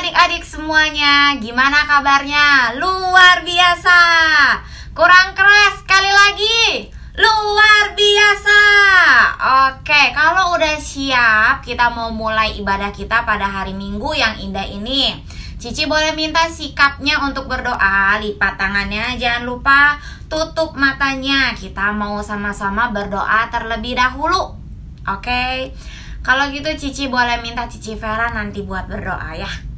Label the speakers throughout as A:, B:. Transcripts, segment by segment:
A: adik-adik semuanya, gimana kabarnya? Luar biasa. Kurang keras, sekali lagi. Luar biasa. Oke, kalau udah siap, kita mau mulai ibadah kita pada hari Minggu yang indah ini. Cici boleh minta sikapnya untuk berdoa. Lipat tangannya, jangan lupa tutup matanya. Kita mau sama-sama berdoa terlebih dahulu. Oke. Kalau gitu Cici boleh minta Cici Vera nanti buat berdoa ya.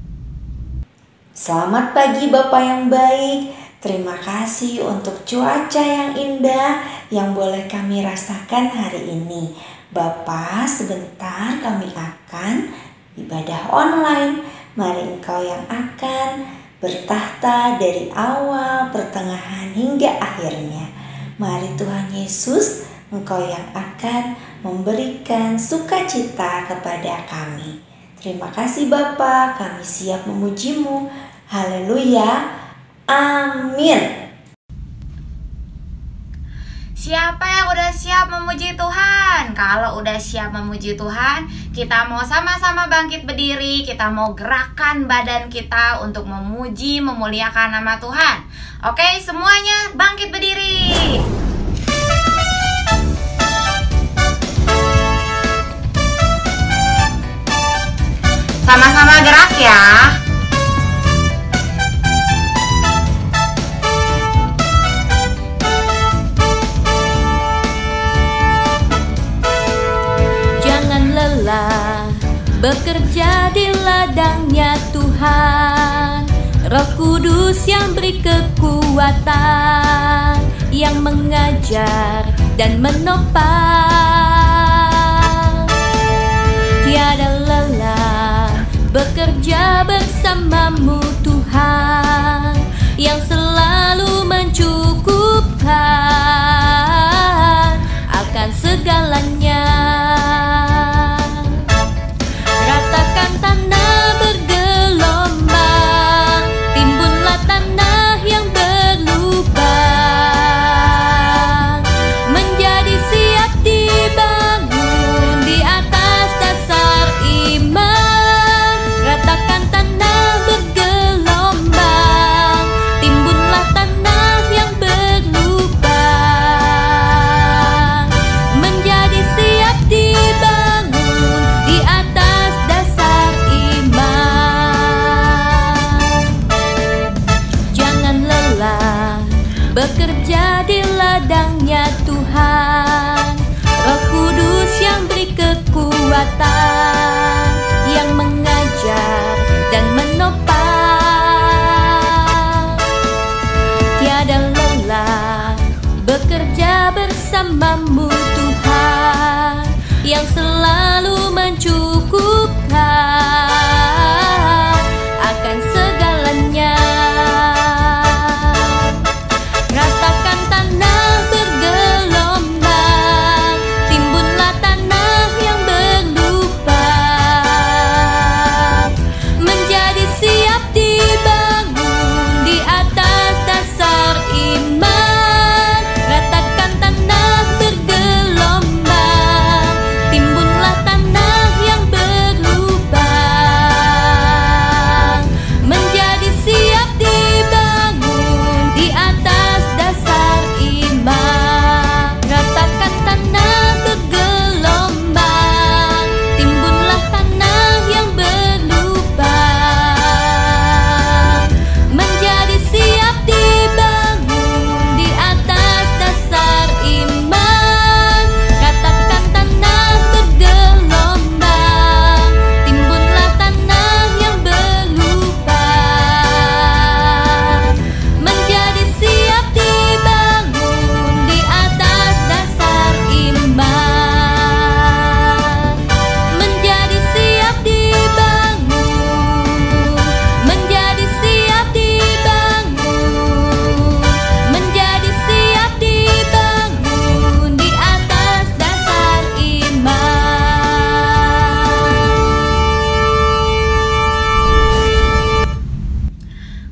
B: Selamat pagi Bapak yang baik. Terima kasih untuk cuaca yang indah yang boleh kami rasakan hari ini. Bapak, sebentar kami akan ibadah online. Mari Engkau yang akan bertahta dari awal, pertengahan hingga akhirnya. Mari Tuhan Yesus, Engkau yang akan memberikan sukacita kepada kami. Terima kasih Bapa, kami siap memuji-Mu. Haleluya. Amin.
A: Siapa yang udah siap memuji Tuhan? Kalau udah siap memuji Tuhan, kita mau sama-sama bangkit berdiri. Kita mau gerakan badan kita untuk memuji, memuliakan nama Tuhan. Oke, semuanya bangkit berdiri. Sama-sama gerak ya.
C: Jangan lelah bekerja di ladangnya Tuhan. Roh Kudus yang beri kekuatan, yang mengajar dan menopang. Tiada lelah bekerja bersamamu Tuhan, yang selalu mencukupkan akan segalanya. Ratakan tanah bergelombang, timbunlah tanah yang berlubang, menjadi siap dibangun di atas dasar iman. Ratakan tanah bergelombang, timbunlah tanah yang berlubang, menjadi siap dibangun di atas dasar iman. Jangan lelah bekerja di ladangnya Tuhan. Roh Kudus yang beri kekuatan, yang mengajar dan menopang. Tiada lelah bekerja bersamamu Tuhan, yang selalu mencukupkan akan segalanya. Ratakan tanah bergelombang, timbunlah tanah yang berlubang, menjadi siap dibangun di atas dasar iman. Ratakan tanah bergelombang, timbunlah tanah yang berlubang, menjadi siap dibangun di atas dasar iman. Ratakan tanah bergelombang, timbunlah tanah yang berlubang, menjadi siap dibangun di atas dasar iman. Ratakan tanah bergelombang, timbunlah tanah yang berlubang, menjadi siap dibangun di atas dasar iman. Menjadi siap dibangun, menjadi siap dibangun, menjadi siap dibangun di atas dasar iman.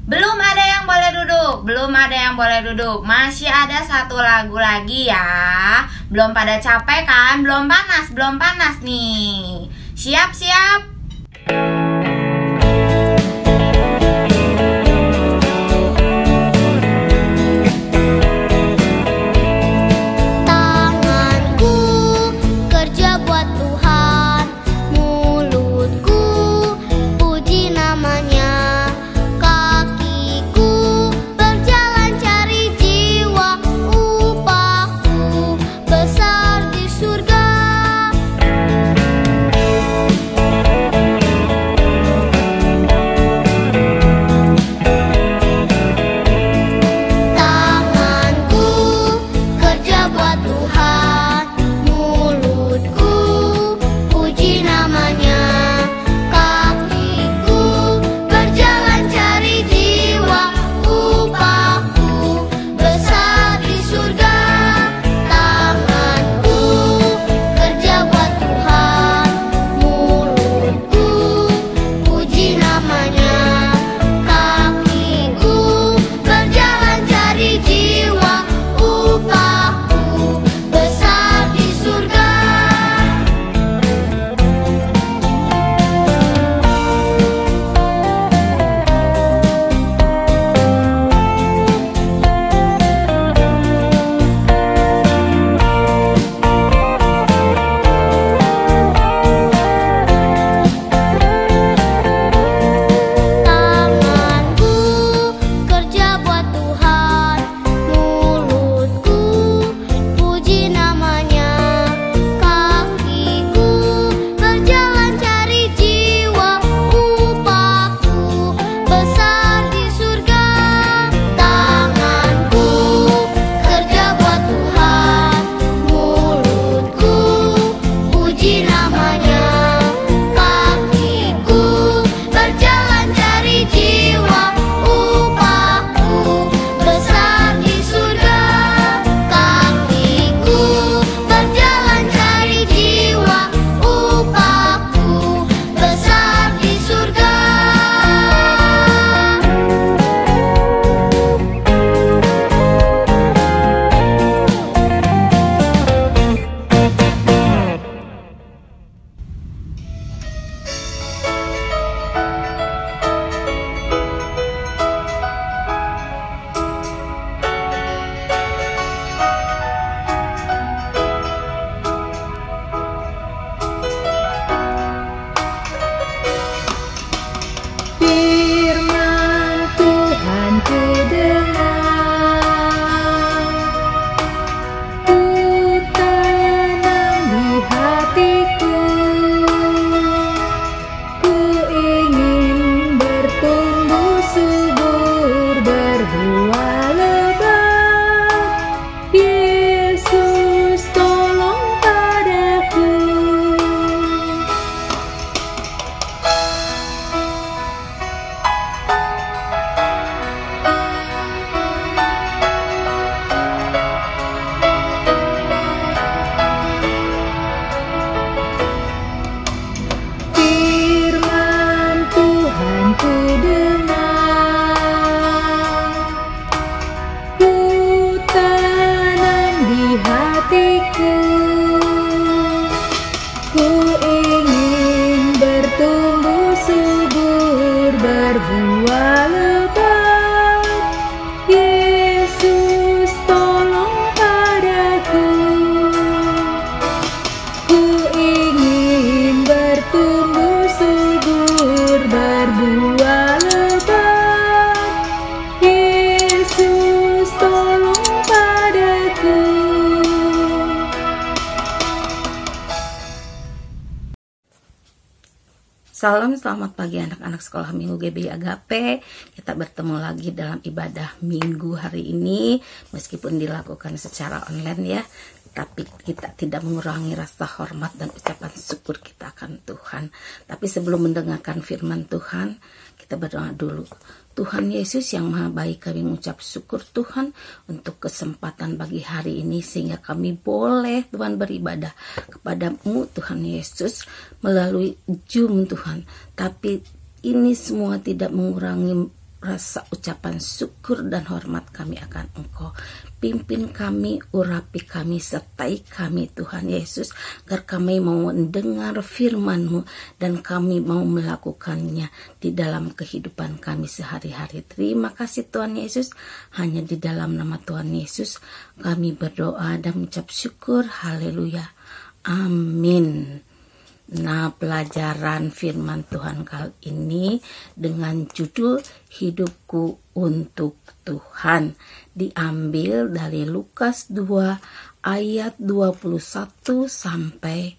A: Belum ada yang boleh duduk, belum ada yang boleh duduk. Masih ada satu lagu lagi ya. Belum pada capek kan? Belum panas nih. Siap-siap.
D: Salam, selamat pagi anak-anak sekolah Minggu GBI Agape. Kita bertemu lagi dalam ibadah Minggu hari ini. Meskipun dilakukan secara online ya, tapi kita tidak mengurangi rasa hormat dan ucapan syukur kita akan Tuhan. Tapi sebelum mendengarkan firman Tuhan, kita berdoa dulu. Tuhan Yesus yang Maha Baik, kami mengucap syukur Tuhan untuk kesempatan bagi hari ini sehingga kami boleh Tuhan beribadah kepadamu Tuhan Yesus melalui Zoom Tuhan. Tapi ini semua tidak mengurangi rasa ucapan syukur dan hormat kami akan Engkau. Pimpin kami, urapi kami, sertai kami Tuhan Yesus, agar kami mau mendengar firman-Mu dan kami mau melakukannya di dalam kehidupan kami sehari-hari. Terima kasih Tuhan Yesus, hanya di dalam nama Tuhan Yesus kami berdoa dan mengucap syukur. Haleluya. Amin. Nah, pelajaran firman Tuhan kali ini dengan judul Hidupku untuk Tuhan diambil dari Lukas 2 ayat 21 sampai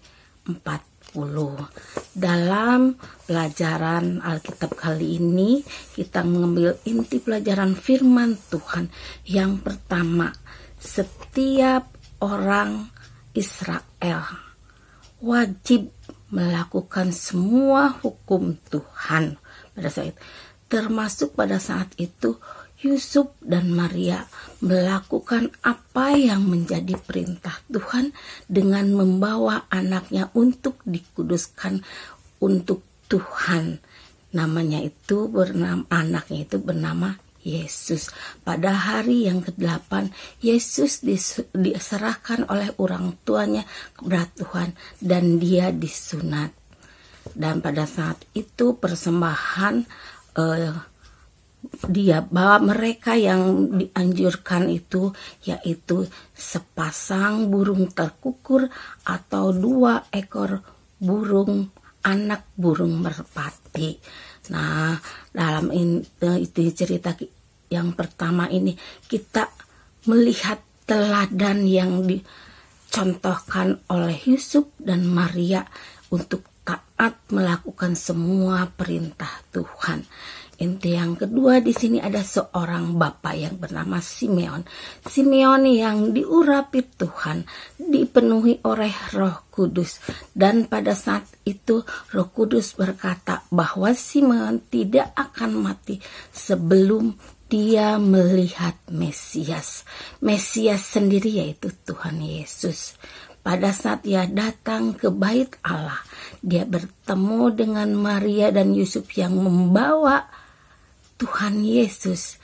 D: 40. Dalam pelajaran Alkitab kali ini kita mengambil inti pelajaran firman Tuhan. Yang pertama, setiap orang Israel wajib melakukan semua hukum Tuhan pada saat termasuk pada saat itu Yusuf dan Maria melakukan apa yang menjadi perintah Tuhan dengan membawa anaknya untuk dikuduskan untuk Tuhan. Anaknya itu bernama Yesus. Pada hari yang ke-8, Yesus diserahkan oleh orang tuanya kepada Tuhan dan dia disunat. Dan pada saat itu persembahan dia bahwa mereka yang dianjurkan itu yaitu sepasang burung terkukur atau 2 ekor anak burung merpati. Nah, dalam itu cerita yang pertama ini kita melihat teladan yang dicontohkan oleh Yusuf dan Maria untuk taat melakukan semua perintah Tuhan. Inti yang kedua di sini ada seorang bapak yang bernama Simeon. Simeon yang diurapi Tuhan, dipenuhi oleh Roh Kudus. Dan pada saat itu Roh Kudus berkata bahwa Simeon tidak akan mati sebelum dia melihat Mesias. Mesias sendiri yaitu Tuhan Yesus. Pada saat dia datang ke bait Allah, dia bertemu dengan Maria dan Yusuf yang membawa Tuhan Yesus.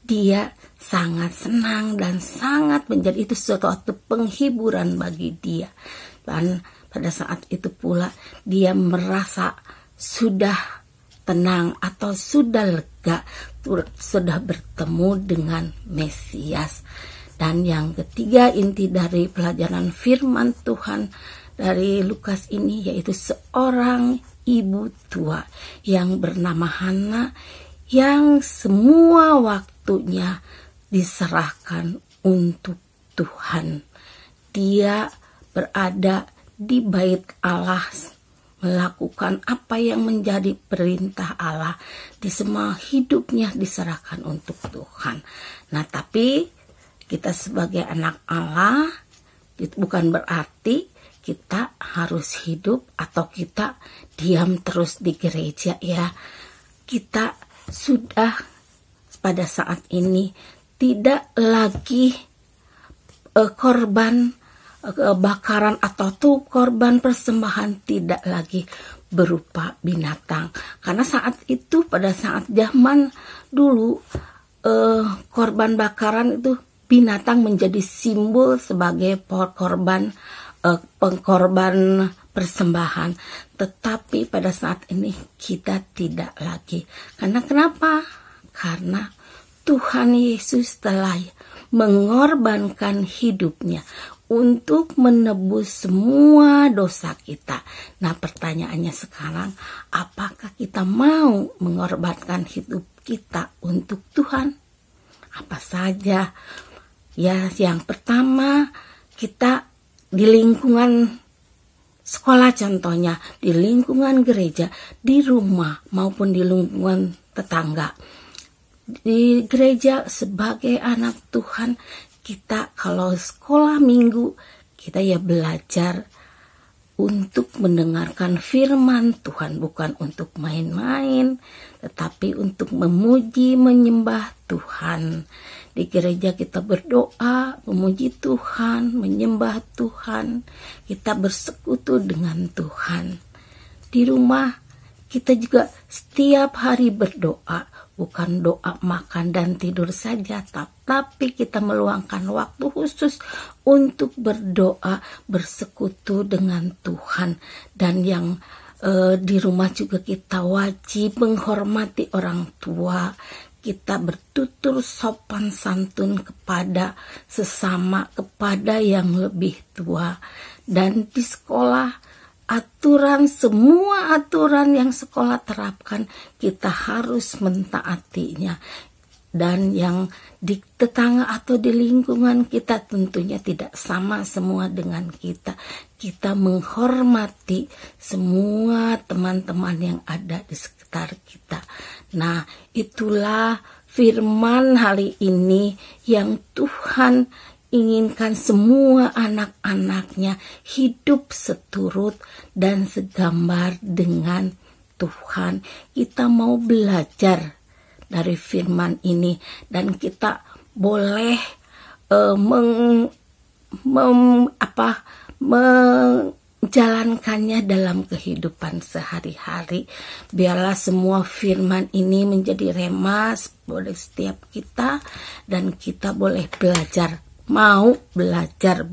D: Dia sangat senang dan sangat menjadi itu suatu penghiburan bagi dia. Dan pada saat itu pula dia merasa sudah tenang atau sudah lega, sudah bertemu dengan Mesias. Dan yang ketiga, inti dari pelajaran firman Tuhan dari Lukas ini yaitu seorang ibu tua yang bernama Hana yang semua waktunya diserahkan untuk Tuhan. Dia berada di bait Allah, melakukan apa yang menjadi perintah Allah, di semua hidupnya diserahkan untuk Tuhan. Nah, tapi kita sebagai anak Allah itu bukan berarti kita harus hidup atau kita diam terus di gereja ya. Kita sudah pada saat ini tidak lagi korban bakaran atau korban persembahan tidak lagi berupa binatang. Karena saat itu pada saat zaman dulu korban bakaran itu binatang menjadi simbol sebagai pengkorban persembahan. Tetapi pada saat ini kita tidak lagi. Karena kenapa? Karena Tuhan Yesus telah mengorbankan hidupnya untuk menebus semua dosa kita. Nah, pertanyaannya sekarang, apakah kita mau mengorbankan hidup kita untuk Tuhan? Apa saja? Ya, yang pertama, kita di lingkungan sekolah contohnya, di lingkungan gereja, di rumah maupun di lingkungan tetangga. Di gereja sebagai anak Tuhan, kita kalau sekolah minggu, kita ya belajar untuk mendengarkan firman Tuhan, bukan untuk main-main, tetapi untuk memuji, menyembah Tuhan. Di gereja kita berdoa, memuji Tuhan, menyembah Tuhan, kita bersekutu dengan Tuhan. Di rumah kita juga setiap hari berdoa, bukan doa makan dan tidur saja, tapi kita meluangkan waktu khusus untuk berdoa, bersekutu dengan Tuhan. Dan yang di rumah juga kita wajib menghormati orang tua. Kita bertutur sopan santun kepada sesama, kepada yang lebih tua. Dan di sekolah, semua aturan yang sekolah terapkan, kita harus mentaatinya. Dan yang di tetangga atau di lingkungan kita tentunya tidak sama semua dengan kita. Kita menghormati semua teman-teman yang ada di sekitar kita. Nah, itulah firman hari ini yang Tuhan inginkan semua anak-anaknya hidup seturut dan segambar dengan Tuhan. Kita mau belajar dari firman ini dan kita boleh menjalankannya dalam kehidupan sehari-hari. Biarlah semua firman ini menjadi rema oleh setiap kita, dan kita boleh belajar, mau belajar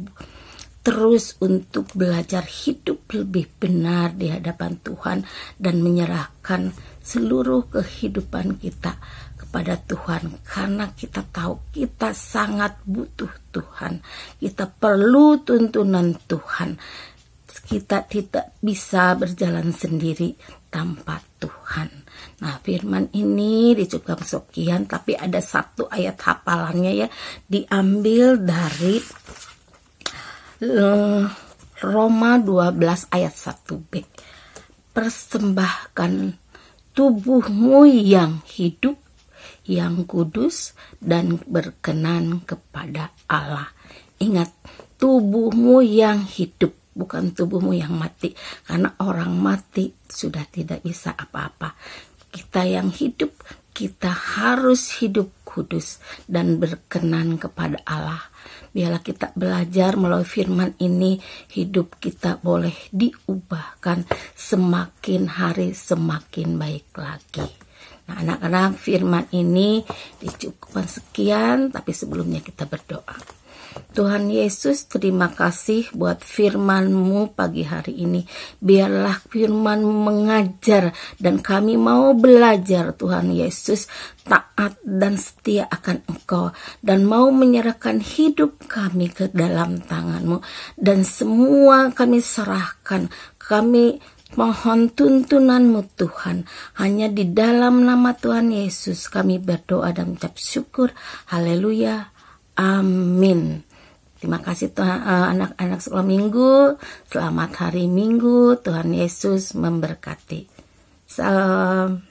D: terus untuk belajar hidup lebih benar di hadapan Tuhan dan menyerahkan seluruh kehidupan kita kepada Tuhan, karena kita tahu kita sangat butuh Tuhan. Kita perlu tuntunan Tuhan. Kita tidak bisa berjalan sendiri tanpa Tuhan. Nah, firman ini dicukup sekian, tapi ada satu ayat hafalannya ya, diambil dari Roma 12 ayat 1b. Persembahkan tubuhmu yang hidup, yang kudus dan berkenan kepada Allah. Ingat, tubuhmu yang hidup, bukan tubuhmu yang mati, karena orang mati sudah tidak bisa apa-apa. Kita yang hidup, kita harus hidup kudus dan berkenan kepada Allah. Biarlah kita belajar melalui firman ini, hidup kita boleh diubahkan semakin hari semakin baik lagi. Nah, anak-anak, firman ini dicukupkan sekian, tapi sebelumnya kita berdoa. Tuhan Yesus, terima kasih buat firman-Mu pagi hari ini. Biarlah firman mengajar dan kami mau belajar, Tuhan Yesus, taat dan setia akan Engkau, dan mau menyerahkan hidup kami ke dalam tangan-Mu, dan semua kami serahkan. Kami mohon tuntunan-Mu Tuhan. Hanya di dalam nama Tuhan Yesus kami berdoa dan mengucap syukur. Haleluya. Amin. Terima kasih Tuhan, anak-anak sekolah minggu. Selamat hari Minggu. Tuhan Yesus memberkati. Salam.